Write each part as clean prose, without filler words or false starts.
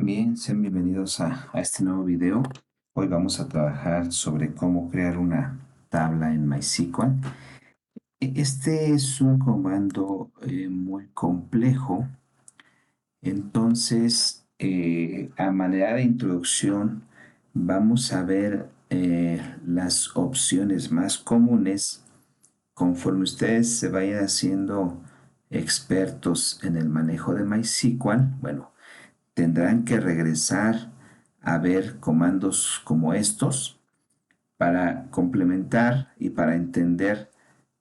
Bien, sean bienvenidos a este nuevo video. Hoy vamos a trabajar sobre cómo crear una tabla en MySQL. Este es un comando muy complejo, entonces a manera de introducción vamos a ver las opciones más comunes conforme ustedes se vayan haciendo expertos en el manejo de MySQL. Bueno, tendrán que regresar a ver comandos como estos para complementar y para entender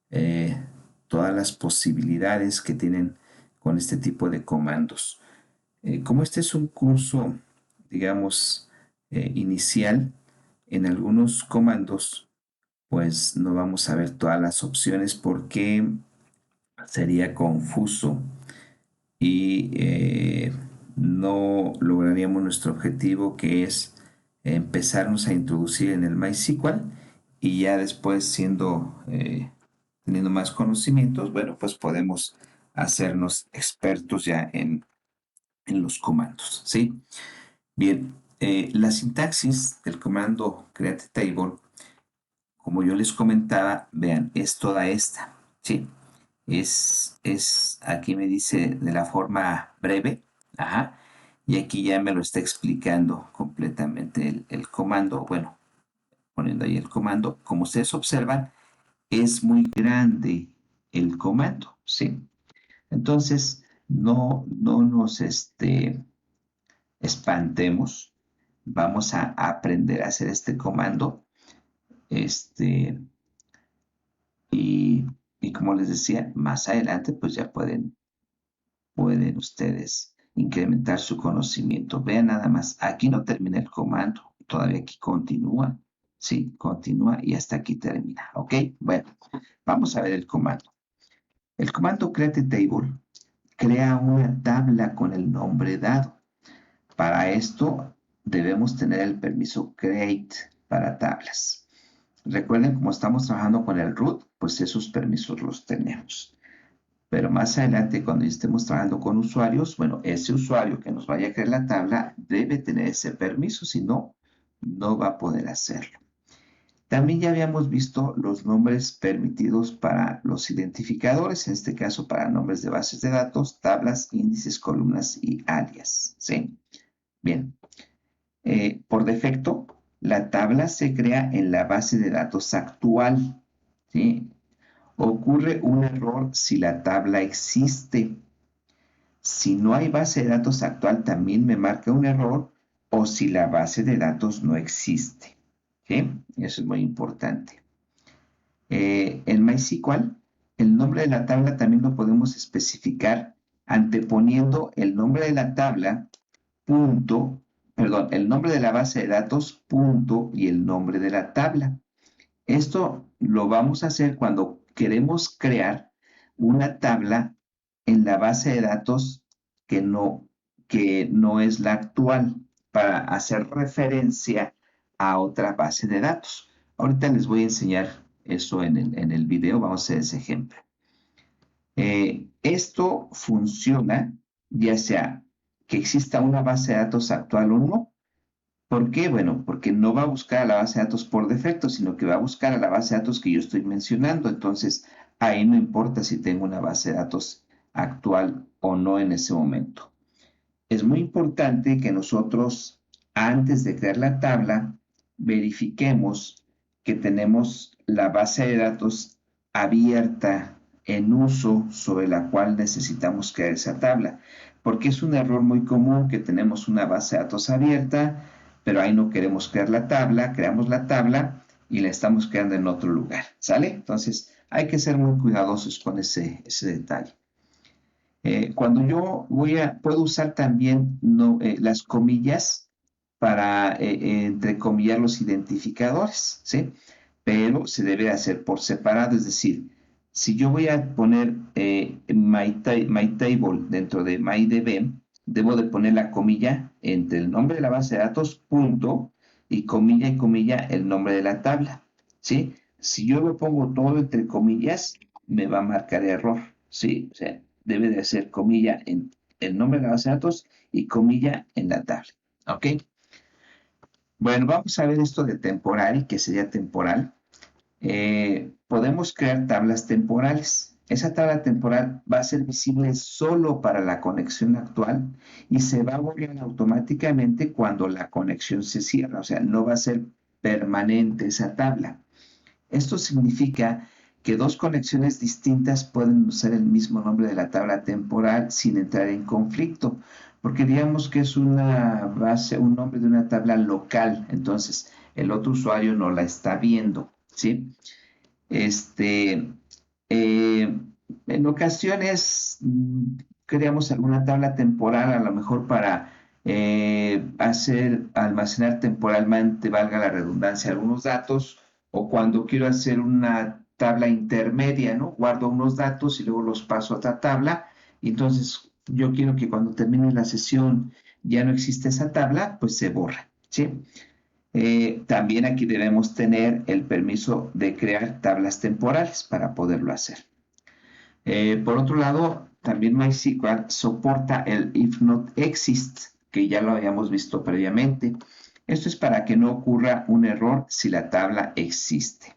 eh, todas las posibilidades que tienen con este tipo de comandos. Como este es un curso, digamos, inicial, en algunos comandos, pues no vamos a ver todas las opciones porque sería confuso y no lograríamos nuestro objetivo, que es empezarnos a introducir en el MySQL y ya después teniendo más conocimientos, bueno, pues podemos hacernos expertos ya en los comandos, ¿sí? Bien, la sintaxis del comando create table, como yo les comentaba, vean, es toda esta, ¿sí? Aquí me dice de la forma breve, ajá, y aquí ya me lo está explicando completamente el comando. Bueno, poniendo ahí el comando, como ustedes observan, es muy grande el comando, ¿sí? Entonces, no nos espantemos, vamos a aprender a hacer este comando, este, y, y como les decía, más adelante, pues ya pueden ustedes incrementar su conocimiento. Vean nada más, aquí no termina el comando, todavía aquí continúa, sí, continúa y hasta aquí termina, ¿ok? Bueno, vamos a ver el comando. El comando create table crea una tabla con el nombre dado. Para esto debemos tener el permiso create para tablas. Recuerden, como estamos trabajando con el root, pues esos permisos los tenemos. Pero más adelante, cuando estemos trabajando con usuarios, bueno, ese usuario que nos vaya a crear la tabla debe tener ese permiso, si no, no va a poder hacerlo. También ya habíamos visto los nombres permitidos para los identificadores, en este caso para nombres de bases de datos, tablas, índices, columnas y alias, ¿sí? Bien, por defecto, la tabla se crea en la base de datos actual, ¿sí? Ocurre un error si la tabla existe. Si no hay base de datos actual, también me marca un error o si la base de datos no existe. ¿Sí? Eso es muy importante. En MySQL, el nombre de la tabla también lo podemos especificar anteponiendo el nombre de la tabla, punto, perdón, el nombre de la base de datos, punto, y el nombre de la tabla. Esto lo vamos a hacer cuando queremos crear una tabla en la base de datos que no es la actual, para hacer referencia a otra base de datos. Ahorita les voy a enseñar eso en el video, vamos a hacer ese ejemplo. Esto funciona ya sea que exista una base de datos actual o no. ¿Por qué? Bueno, porque no va a buscar a la base de datos por defecto, sino que va a buscar a la base de datos que yo estoy mencionando. Entonces, ahí no importa si tengo una base de datos actual o no en ese momento. Es muy importante que nosotros, antes de crear la tabla, verifiquemos que tenemos la base de datos abierta en uso sobre la cual necesitamos crear esa tabla, porque es un error muy común que tenemos una base de datos abierta, pero ahí no queremos crear la tabla, creamos la tabla y la estamos creando en otro lugar, ¿sale? Entonces hay que ser muy cuidadosos con ese detalle. Cuando yo puedo usar también las comillas para entrecomillar los identificadores, ¿sí? Pero se debe hacer por separado, es decir, si yo voy a poner my table dentro de MyDB, debo de poner la comilla entre el nombre de la base de datos, punto, y comilla, el nombre de la tabla, ¿sí? Si yo lo pongo todo entre comillas, me va a marcar error, ¿sí? O sea, debe de ser comilla el nombre de la base de datos y comilla en la tabla. ¿Ok? Bueno, vamos a ver esto de temporal, que sería temporal. Podemos crear tablas temporales. Esa tabla temporal va a ser visible solo para la conexión actual y se va a borrar automáticamente cuando la conexión se cierra. O sea, no va a ser permanente esa tabla. Esto significa que dos conexiones distintas pueden usar el mismo nombre de la tabla temporal sin entrar en conflicto, porque digamos que es una base, un nombre de una tabla local, entonces el otro usuario no la está viendo, ¿sí? Este, eh, en ocasiones creamos alguna tabla temporal, a lo mejor para almacenar temporalmente, valga la redundancia, algunos datos, o cuando quiero hacer una tabla intermedia, ¿no? Guardo unos datos y luego los paso a otra tabla, y entonces yo quiero que cuando termine la sesión ya no existe esa tabla, pues se borra, ¿sí? También aquí debemos tener el permiso de crear tablas temporales para poderlo hacer. Por otro lado, también MySQL soporta el if not exist, que ya lo habíamos visto previamente. Esto es para que no ocurra un error si la tabla existe.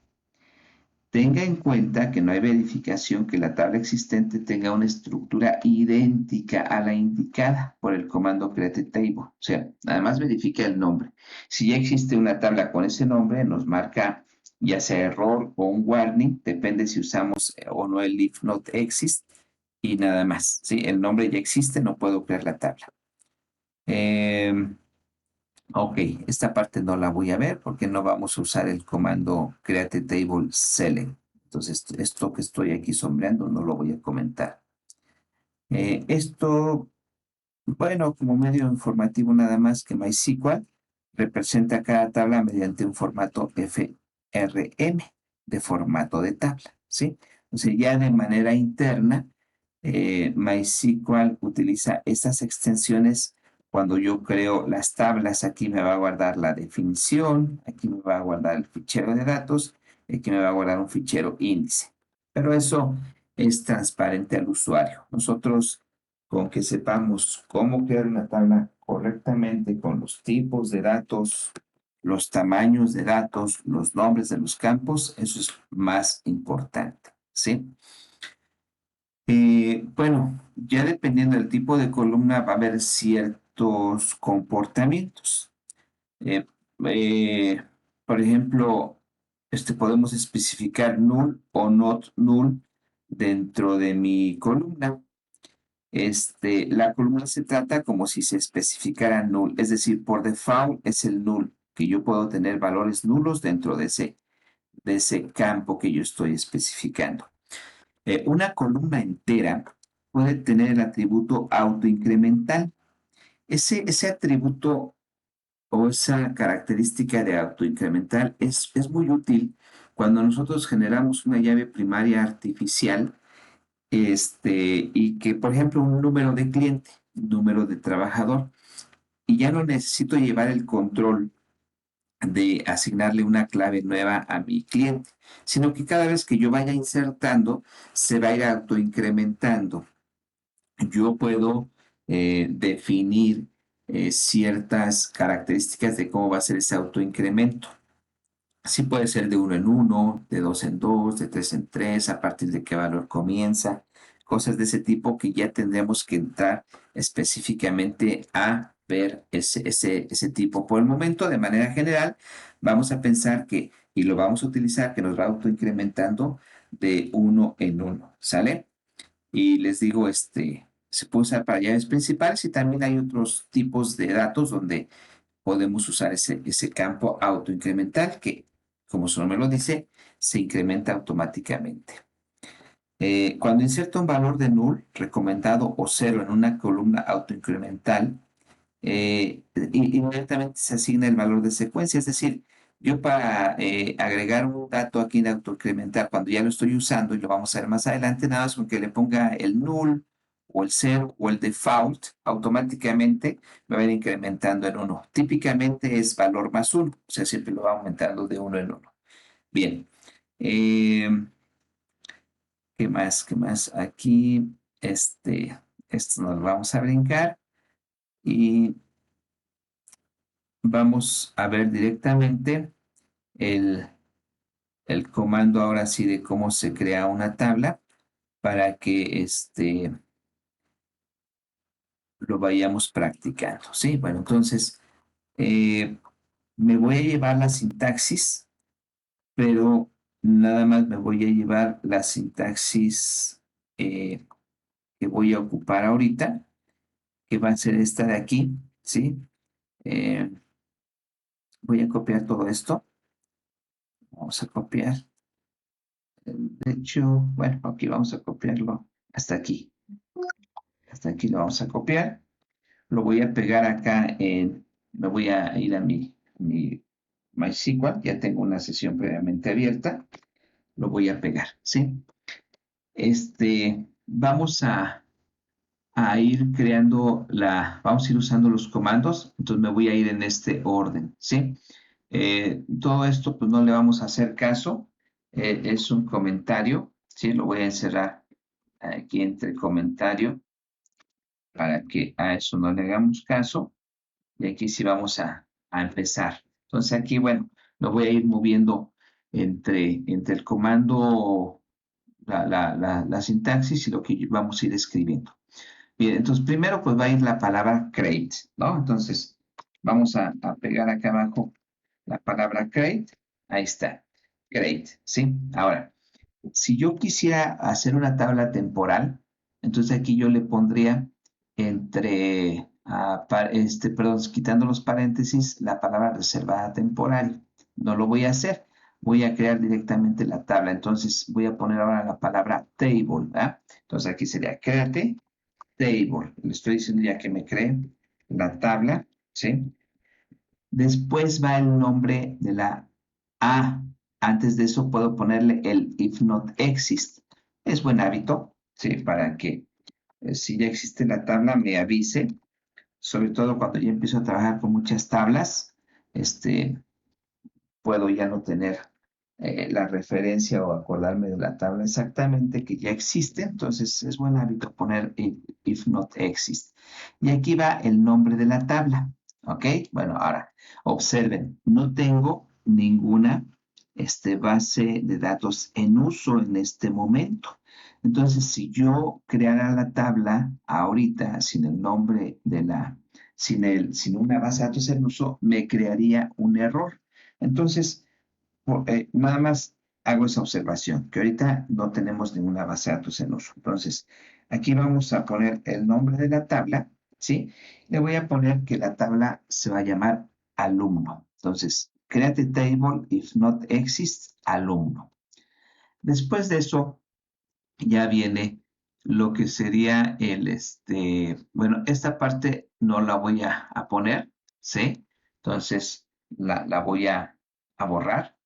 Tenga en cuenta que no hay verificación que la tabla existente tenga una estructura idéntica a la indicada por el comando create table. O sea, nada más verifica el nombre. Si ya existe una tabla con ese nombre, nos marca ya sea error o un warning, depende si usamos o no el if not exist y nada más. ¿Sí? El nombre ya existe, no puedo crear la tabla. Ok, esta parte no la voy a ver porque no vamos a usar el comando create table select. Entonces, esto que estoy aquí sombreando no lo voy a comentar. Esto, bueno, como medio informativo nada más que MySQL representa cada tabla mediante un formato FRM de formato de tabla, ¿sí? O sea, ya de manera interna, MySQL utiliza estas extensiones cuando yo creo las tablas. Aquí me va a guardar la definición, aquí me va a guardar el fichero de datos, aquí me va a guardar un fichero índice. Pero eso es transparente al usuario. Nosotros, con que sepamos cómo crear una tabla correctamente con los tipos de datos, los tamaños de datos, los nombres de los campos, eso es más importante, ¿sí? Bueno, ya dependiendo del tipo de columna va a haber ciertos comportamientos. Eh, eh, por ejemplo, podemos especificar null o not null dentro de mi columna. La columna se trata como si se especificara null, es decir, por default es el null, que yo puedo tener valores nulos dentro de ese campo que yo estoy especificando. Una columna entera puede tener el atributo autoincremental. Ese atributo o esa característica de autoincremental es muy útil cuando nosotros generamos una llave primaria artificial, y que, por ejemplo, un número de cliente, un número de trabajador, y ya no necesito llevar el control de asignarle una clave nueva a mi cliente, sino que cada vez que yo vaya insertando, se va a ir autoincrementando. Yo puedo definir ciertas características de cómo va a ser ese autoincremento. Así puede ser de uno en uno, de dos en dos, de tres en tres, a partir de qué valor comienza, cosas de ese tipo que ya tendremos que entrar específicamente a ver ese tipo. Por el momento, de manera general, vamos a pensar que, y lo vamos a utilizar, que nos va autoincrementando de uno en uno, ¿sale? Y les digo, se puede usar para llaves principales y también hay otros tipos de datos donde podemos usar ese campo autoincremental que, como su nombre lo dice, se incrementa automáticamente. Cuando inserta un valor de null, recomendado o cero en una columna autoincremental, inmediatamente se asigna el valor de secuencia. Es decir, yo para agregar un dato aquí en autoincremental, cuando ya lo estoy usando y lo vamos a ver más adelante, nada más con que le ponga el null o el cero o el default, automáticamente me va a ir incrementando en uno. Típicamente es valor más uno, o sea, siempre lo va aumentando de uno en uno. Bien. Eh, ¿Qué más? ¿Qué más? Aquí, esto nos lo vamos a brincar y vamos a ver directamente el, el comando ahora sí de cómo se crea una tabla para que lo vayamos practicando, ¿sí? Bueno, entonces me voy a llevar la sintaxis, pero nada más me voy a llevar la sintaxis eh, que voy a ocupar ahorita, que va a ser esta de aquí, ¿sí? Eh, voy a copiar todo esto. Vamos a copiar. De hecho, bueno, aquí vamos a copiarlo hasta aquí. Hasta aquí lo vamos a copiar. Lo voy a pegar acá me voy a ir a mi MySQL. Ya tengo una sesión previamente abierta. Lo voy a pegar, ¿sí? Vamos a ir creando vamos a ir usando los comandos. Entonces me voy a ir en este orden, ¿sí? Todo esto pues no le vamos a hacer caso, es un comentario, ¿sí? Lo voy a encerrar aquí entre comentario para que a eso no le hagamos caso y aquí sí vamos a empezar. Entonces aquí, bueno, lo voy a ir moviendo entre el comando, la sintaxis y lo que vamos a ir escribiendo. Bien, entonces primero pues va a ir la palabra create, ¿no? Entonces vamos a pegar acá abajo la palabra create, ahí está, create, ¿sí? Ahora, si yo quisiera hacer una tabla temporal, entonces aquí yo le pondría perdón, quitando los paréntesis, la palabra reservada temporal. No lo voy a hacer, voy a crear directamente la tabla. Entonces voy a poner ahora la palabra table, ¿verdad? Entonces aquí sería créate table. Le estoy diciendo ya que me cree la tabla, ¿sí? Después va el nombre de la A. Antes de eso puedo ponerle el if not exist. Es buen hábito, ¿sí? Para que si ya existe la tabla me avise, sobre todo cuando ya empiezo a trabajar con muchas tablas, puedo ya no tener la referencia o acordarme de la tabla exactamente que ya existe, entonces es buen hábito poner if not exist. Y aquí va el nombre de la tabla, ¿ok? Bueno, ahora observen, no tengo ninguna base de datos en uso en este momento. Entonces, si yo creara la tabla ahorita sin el nombre sin una base de datos en uso, me crearía un error. Entonces, nada más hago esa observación, que ahorita no tenemos ninguna base de datos en uso. Entonces, aquí vamos a poner el nombre de la tabla, ¿sí? Le voy a poner que la tabla se va a llamar alumno. Entonces, create table if not exists alumno. Después de eso, ya viene lo que sería bueno, esta parte no la voy a poner, ¿sí? Entonces, la voy a borrar,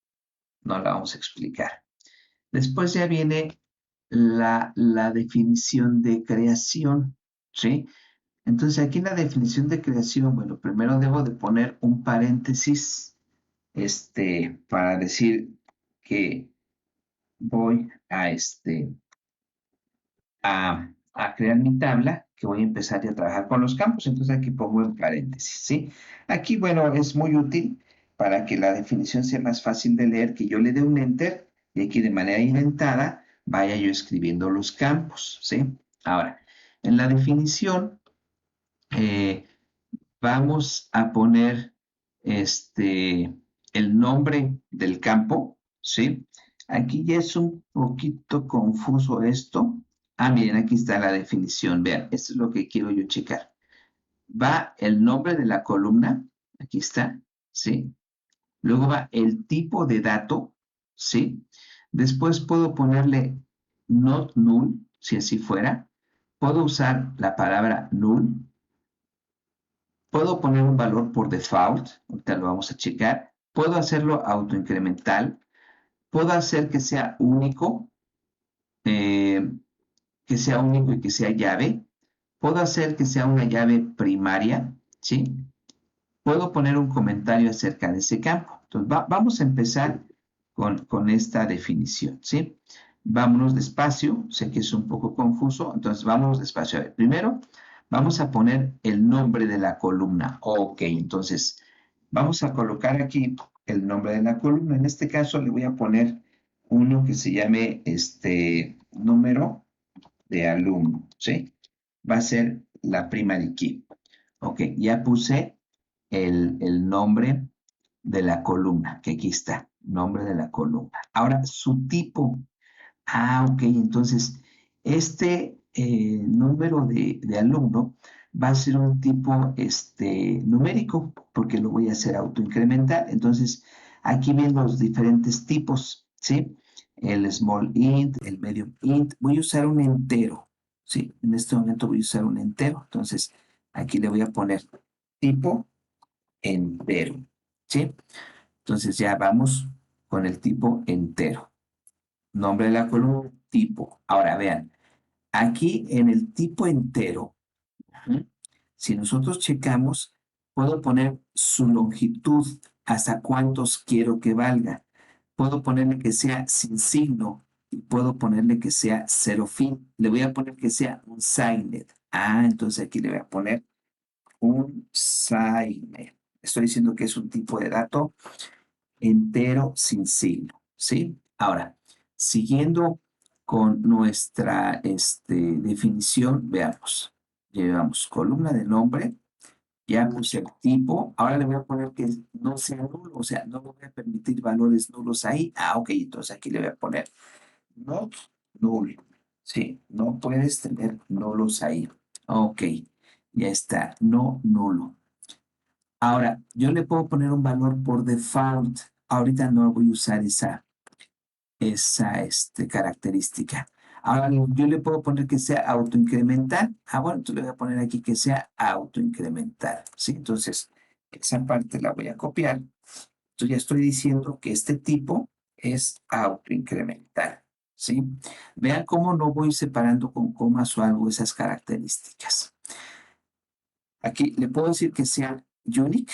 no la vamos a explicar. Después ya viene la definición de creación, ¿sí? Entonces aquí en la definición de creación, bueno, primero debo de poner un paréntesis, para decir que voy a crear mi tabla, que voy a empezar ya a trabajar con los campos, entonces aquí pongo en paréntesis, ¿sí? Aquí, bueno, es muy útil para que la definición sea más fácil de leer, que yo le dé un enter y aquí de manera inventada vaya yo escribiendo los campos, ¿sí? Ahora, en la definición eh, vamos a poner el nombre del campo, ¿sí? Aquí ya es un poquito confuso esto. Ah, miren, aquí está la definición. Vean, esto es lo que quiero yo checar. Va el nombre de la columna, aquí está, ¿sí? Luego va el tipo de dato, ¿sí? Después puedo ponerle not null, si así fuera. Puedo usar la palabra null. Puedo poner un valor por default, ahorita lo vamos a checar. Puedo hacerlo autoincremental. Puedo hacer que sea único y que sea llave. Puedo hacer que sea una llave primaria, ¿sí? Puedo poner un comentario acerca de ese campo. Entonces, vamos a empezar con esta definición, ¿sí? Vámonos despacio, sé que es un poco confuso, entonces vámonos despacio. A ver, primero vamos a poner el nombre de la columna. Ok, entonces vamos a colocar aquí el nombre de la columna. En este caso le voy a poner uno que se llame número de alumno, ¿sí? Va a ser la primary key. Ok, ya puse el nombre de la columna, que aquí está, nombre de la columna. Ahora, su tipo. Ah, ok, entonces este número de alumno va a ser un tipo numérico, porque lo voy a hacer autoincremental. Entonces, aquí ven los diferentes tipos, ¿sí? El small int, el medium int. Voy a usar un entero, ¿sí? En este momento voy a usar un entero. Entonces, aquí le voy a poner tipo entero, ¿sí? Entonces ya vamos con el tipo entero. Nombre de la columna, tipo. Ahora vean, aquí en el tipo entero, ¿sí? Si nosotros checamos, puedo poner su longitud, hasta cuántos quiero que valga. Puedo ponerle que sea sin signo y puedo ponerle que sea cero fin. Le voy a poner que sea un signed. Ah, entonces aquí le voy a poner un signed. Estoy diciendo que es un tipo de dato entero sin signo, ¿sí? Ahora, siguiendo con nuestra definición, veamos. Llevamos columna de nombre, ya puse el tipo, ahora le voy a poner que no sea nulo, o sea, no me voy a permitir valores nulos ahí. Ah, ok, entonces aquí le voy a poner not null. Sí, no puedes tener nulos ahí. Ok, ya está, no nulo. Ahora, yo le puedo poner un valor por default. Ahorita no voy a usar esa característica. Ahora, yo le puedo poner que sea autoincremental. Ah, bueno, entonces le voy a poner aquí que sea autoincremental. ¿Sí? Entonces, esa parte la voy a copiar. Entonces, ya estoy diciendo que este tipo es autoincremental. ¿Sí? Vean cómo no voy separando con comas o algo esas características. Aquí le puedo decir que sea unique.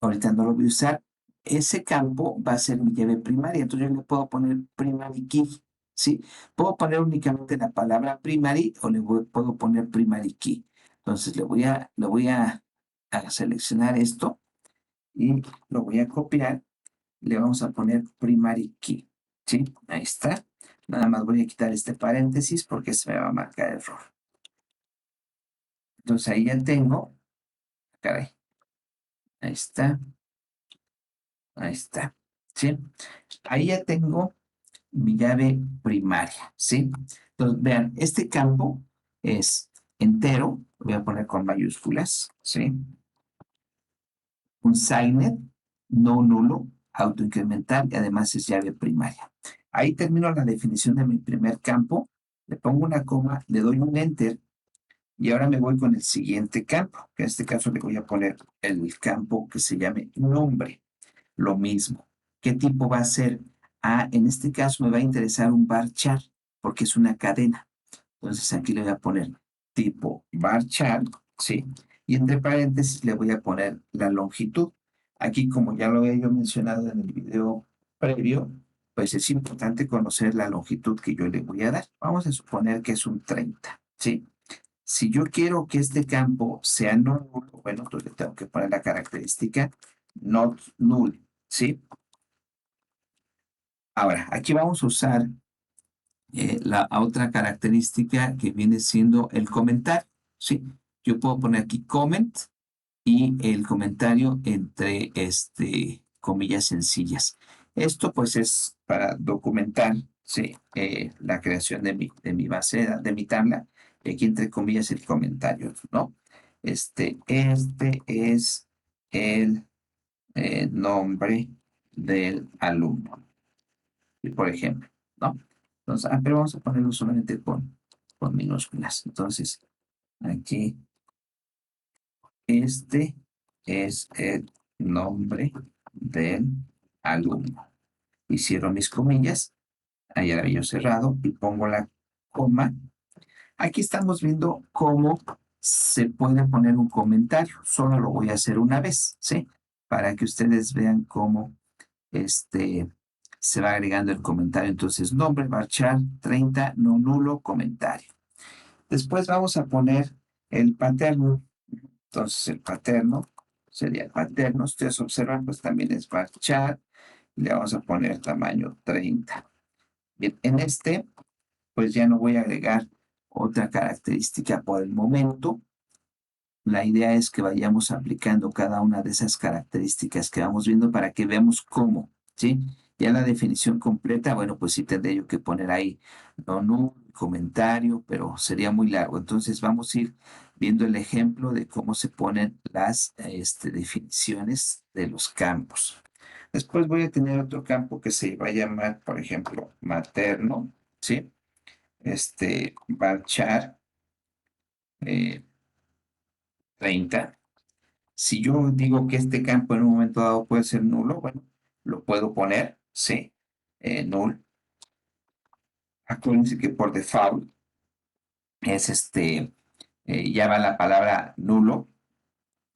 Ahorita no lo voy a usar. Ese campo va a ser mi llave primaria. Entonces yo le puedo poner primary key. ¿Sí? Puedo poner únicamente la palabra primary o puedo poner primary key. Entonces le voy a seleccionar esto y lo voy a copiar. Le vamos a poner primary key. ¿Sí? Ahí está. Nada más voy a quitar este paréntesis porque se me va a marcar error. Entonces ahí ya tengo. Caray. Ahí está. Ahí está. ¿Sí? Ahí ya tengo mi llave primaria. ¿Sí? Entonces, vean, este campo es entero. Lo voy a poner con mayúsculas. ¿Sí? Un signet, no nulo, autoincremental y además es llave primaria. Ahí termino la definición de mi primer campo. Le pongo una coma, le doy un enter y ahora me voy con el siguiente campo, que en este caso le voy a poner el campo que se llame nombre. Lo mismo. ¿Qué tipo va a ser? Ah, en este caso me va a interesar un varchar porque es una cadena. Entonces aquí le voy a poner tipo varchar, ¿sí? Y entre paréntesis le voy a poner la longitud. Aquí, como ya lo había yo mencionado en el video previo, pues es importante conocer la longitud que yo le voy a dar. Vamos a suponer que es un 30, ¿sí? Si yo quiero que este campo sea no nulo, bueno, entonces le tengo que poner la característica not null, ¿sí? Ahora, aquí vamos a usar la otra característica que viene siendo el comentario, ¿sí? Yo puedo poner aquí comment y el comentario entre comillas sencillas. Esto pues es para documentar, ¿sí? La creación de mi base de mi tabla. Y aquí entre comillas el comentario, ¿no? Este es el nombre del alumno, por ejemplo, ¿no? Entonces, pero vamos a ponerlo solamente con minúsculas. Entonces, aquí, este es el nombre del alumno. Y cierro mis comillas, ahí ahora yo cerrado y pongo la coma. Aquí estamos viendo cómo se puede poner un comentario. Solo lo voy a hacer una vez, ¿sí? Para que ustedes vean cómo este, se va agregando el comentario. Entonces, nombre, varchar 30, no nulo, comentario. Después vamos a poner el paterno. Entonces, el paterno sería el paterno. Ustedes observan, pues también es varchar. Le vamos a poner tamaño 30. Bien, en este, pues ya no voy a agregar otra característica por el momento. La idea es que vayamos aplicando cada una de esas características que vamos viendo para que veamos cómo, ¿sí? Ya la definición completa, bueno, pues sí tendré yo que poner ahí, no, comentario, pero sería muy largo. Entonces vamos a ir viendo el ejemplo de cómo se ponen las definiciones de los campos. Después voy a tener otro campo que se va a llamar, por ejemplo, materno, ¿sí? Varchar 30. Si yo digo que este campo en un momento dado puede ser nulo, bueno, lo puedo poner, sí, null. Acuérdense que por default es ya va la palabra nulo.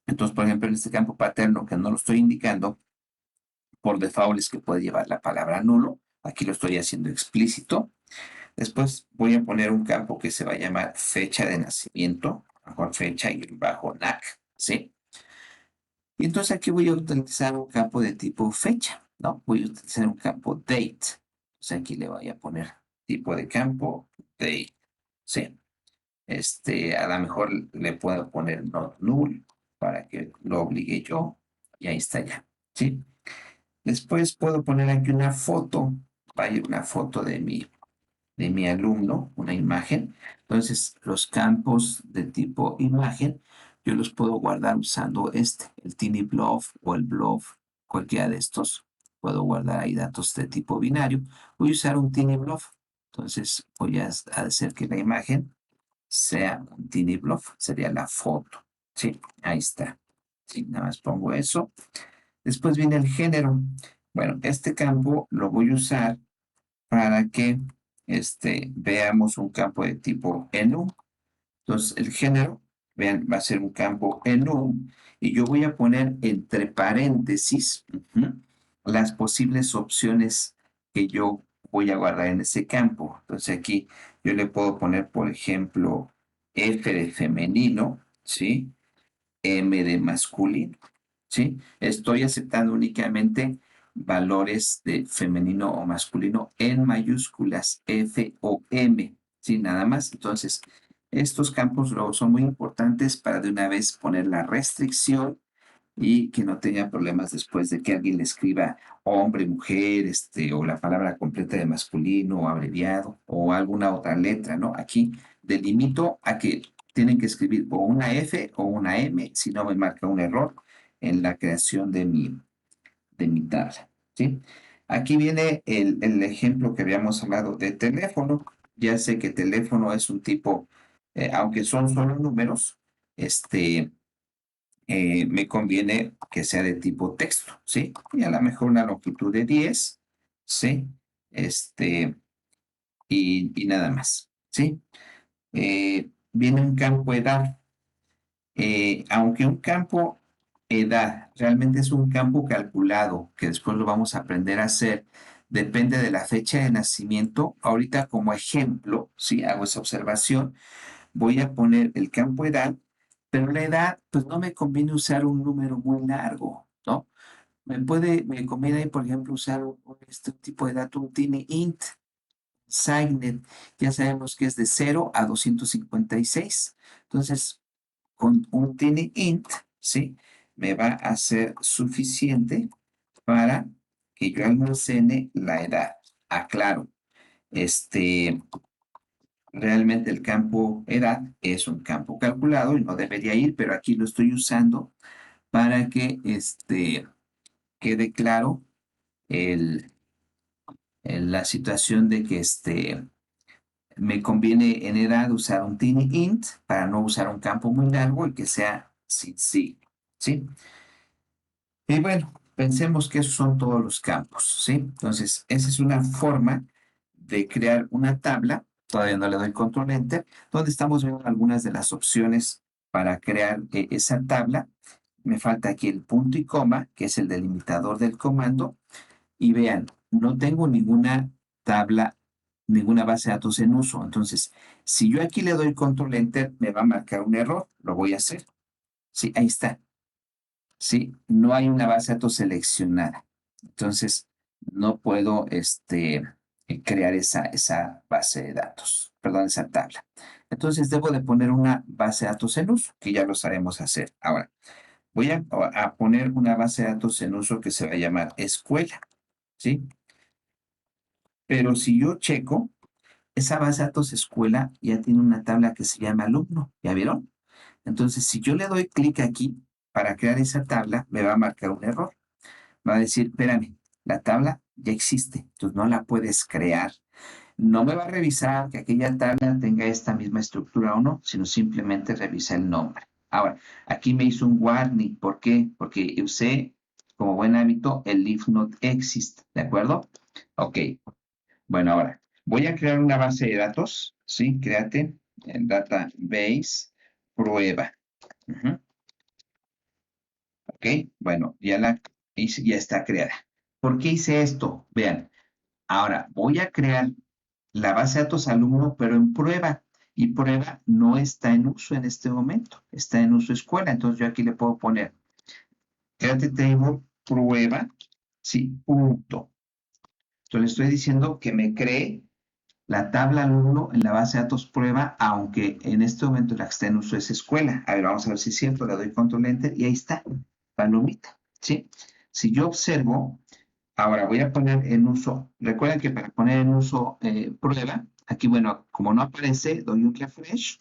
Entonces, por ejemplo, en este campo paterno que no lo estoy indicando, por default es que puede llevar la palabra nulo. Aquí lo estoy haciendo explícito. Después voy a poner un campo que se va a llamar fecha de nacimiento, mejor fecha y bajo NAC, ¿sí? Y entonces aquí voy a utilizar un campo de tipo fecha, ¿no? Voy a utilizar un campo date. Entonces aquí le voy a poner tipo de campo date, ¿sí? A lo mejor le puedo poner not null para que lo obligue yo y ahí está ya, ¿sí? Después puedo poner aquí una foto, va a ir una foto de mi alumno, una imagen. Entonces, los campos de tipo imagen, yo los puedo guardar usando el TinyBlob o el Blob, cualquiera de estos. Puedo guardar ahí datos de tipo binario. Voy a usar un TinyBlob. Entonces, voy a hacer que la imagen sea un TinyBlob, sería la foto. Sí, ahí está. Sí, nada más pongo eso. Después viene el género. Bueno, este campo lo voy a usar para que veamos un campo de tipo enum. Entonces, el género, vean, va a ser un campo enum y yo voy a poner entre paréntesis las posibles opciones que yo voy a guardar en ese campo. Entonces, aquí yo le puedo poner, por ejemplo, F de femenino, ¿sí? M de masculino, ¿sí? Estoy aceptando únicamente valores de femenino o masculino en mayúsculas F o M, ¿sí? Nada más. Entonces, estos campos luego son muy importantes para de una vez poner la restricción y que no tenga problemas después de que alguien le escriba hombre, mujer, o la palabra completa de masculino o abreviado o alguna otra letra, ¿no? Aquí delimito a que tienen que escribir o una F o una M, si no me marca un error en la creación de mi tabla, ¿sí? Aquí viene el ejemplo que habíamos hablado de teléfono. Ya sé que teléfono es un tipo, aunque son solo números, me conviene que sea de tipo texto, ¿sí? Y a lo mejor una longitud de 10, ¿sí? Y nada más, ¿sí? Viene un campo edad. Aunque un campo edad realmente es un campo calculado, que después lo vamos a aprender a hacer, depende de la fecha de nacimiento. Ahorita como ejemplo, si hago esa observación, voy a poner el campo edad, pero la edad, pues no me conviene usar un número muy largo, ¿no? Me conviene, por ejemplo, usar este tipo de dato, un tiny int, signet, ya sabemos que es de 0 a 256. Entonces, con un tiny int, ¿sí? Me va a ser suficiente para que yo almacene la edad. Aclaro, este, realmente el campo edad es un campo calculado y no debería ir, pero aquí lo estoy usando para que quede claro el, la situación de que me conviene en edad usar un tiny int para no usar un campo muy largo y que sea sin sí, ¿sí? Y bueno, pensemos que esos son todos los campos, ¿sí? Entonces, esa es una forma de crear una tabla, todavía no le doy control enter, donde estamos viendo algunas de las opciones para crear esa tabla. Me falta aquí el punto y coma, que es el delimitador del comando. Y vean, no tengo ninguna tabla, ninguna base de datos en uso. Entonces, si yo aquí le doy control enter, me va a marcar un error. Lo voy a hacer. Sí, ahí está. Sí, no hay una base de datos seleccionada. Entonces, no puedo crear esa base de datos, perdón, esa tabla. Entonces, debo de poner una base de datos en uso, que ya lo sabemos hacer. Ahora, voy a poner una base de datos en uso que se va a llamar escuela, ¿sí? Pero si yo checo, esa base de datos escuela ya tiene una tabla que se llama alumno, ¿ya vieron? Entonces, si yo le doy clic aquí para crear esa tabla, me va a marcar un error. Va a decir, espérame, la tabla ya existe, entonces no la puedes crear. No me va a revisar que aquella tabla tenga esta misma estructura o no, sino simplemente revisa el nombre. Ahora, aquí me hizo un warning. ¿Por qué? Porque usé como buen hábito el if not exist, ¿de acuerdo? Ok, bueno, ahora voy a crear una base de datos, ¿sí? Créate en database prueba. Ujú. Ok, bueno, ya la hice, ya está creada. ¿Por qué hice esto? Vean, ahora voy a crear la base de datos alumno, pero en prueba. Y prueba no está en uso en este momento, está en uso escuela. Entonces yo aquí le puedo poner create table prueba, sí, punto. Entonces le estoy diciendo que me cree la tabla alumno en la base de datos prueba, aunque en este momento la que está en uso es escuela. A ver, vamos a ver si es cierto. Le doy control enter y ahí está, palomita, ¿sí? Si yo observo, ahora voy a poner en uso, recuerden que para poner en uso prueba, aquí, bueno, como no aparece, doy un refresh.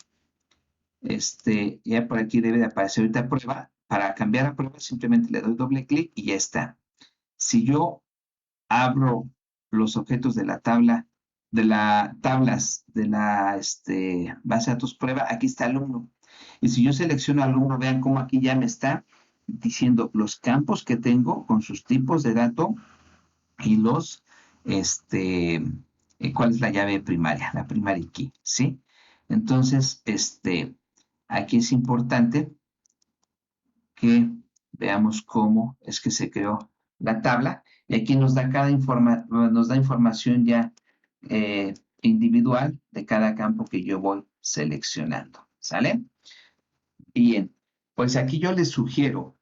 Ya por aquí debe de aparecer ahorita prueba. Para cambiar a prueba, simplemente le doy doble clic y ya está. Si yo abro los objetos de la tabla, de las tablas de la base de datos prueba, aquí está alumno. Y si yo selecciono alumno, vean cómo aquí ya me está diciendo los campos que tengo con sus tipos de dato y cuál es la llave primaria, la primary key, ¿sí? Entonces, aquí es importante que veamos cómo es que se creó la tabla. Y aquí nos da nos da información ya individual de cada campo que yo voy seleccionando. ¿Sale? Bien, pues aquí yo les sugiero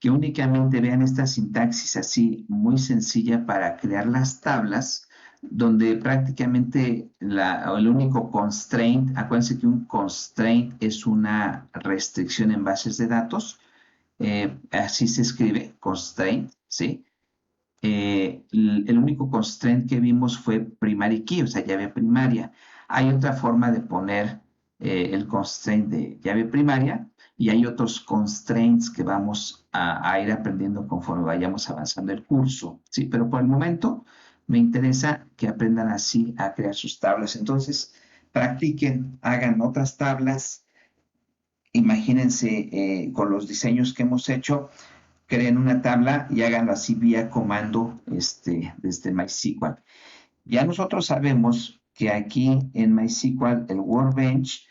que únicamente vean esta sintaxis así muy sencilla para crear las tablas, donde prácticamente el único constraint, acuérdense que un constraint es una restricción en bases de datos, así se escribe, constraint, ¿sí? El único constraint que vimos fue primary key, o sea, llave primaria. Hay otra forma de poner el constraint de llave primaria y hay otros constraints que vamos a ir aprendiendo conforme vayamos avanzando el curso, ¿sí? Pero por el momento me interesa que aprendan así a crear sus tablas. Entonces, practiquen, hagan otras tablas. Imagínense con los diseños que hemos hecho, creen una tabla y háganlo así vía comando desde MySQL. Ya nosotros sabemos que aquí en MySQL el Workbench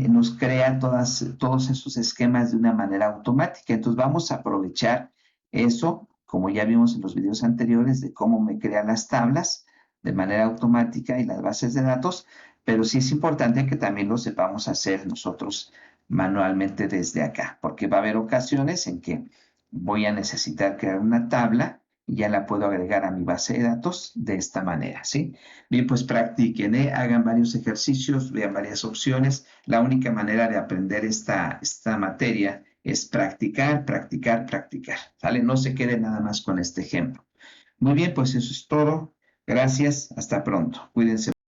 nos crea todos esos esquemas de una manera automática. Entonces vamos a aprovechar eso, como ya vimos en los videos anteriores, de cómo me crea las tablas de manera automática y las bases de datos, pero sí es importante que también lo sepamos hacer nosotros manualmente desde acá, porque va a haber ocasiones en que voy a necesitar crear una tabla y ya la puedo agregar a mi base de datos de esta manera, ¿sí? Bien, pues practiquen, hagan varios ejercicios, vean varias opciones. La única manera de aprender esta materia es practicar, practicar, practicar, ¿vale? No se quede nada más con este ejemplo. Muy bien, pues eso es todo. Gracias, hasta pronto. Cuídense.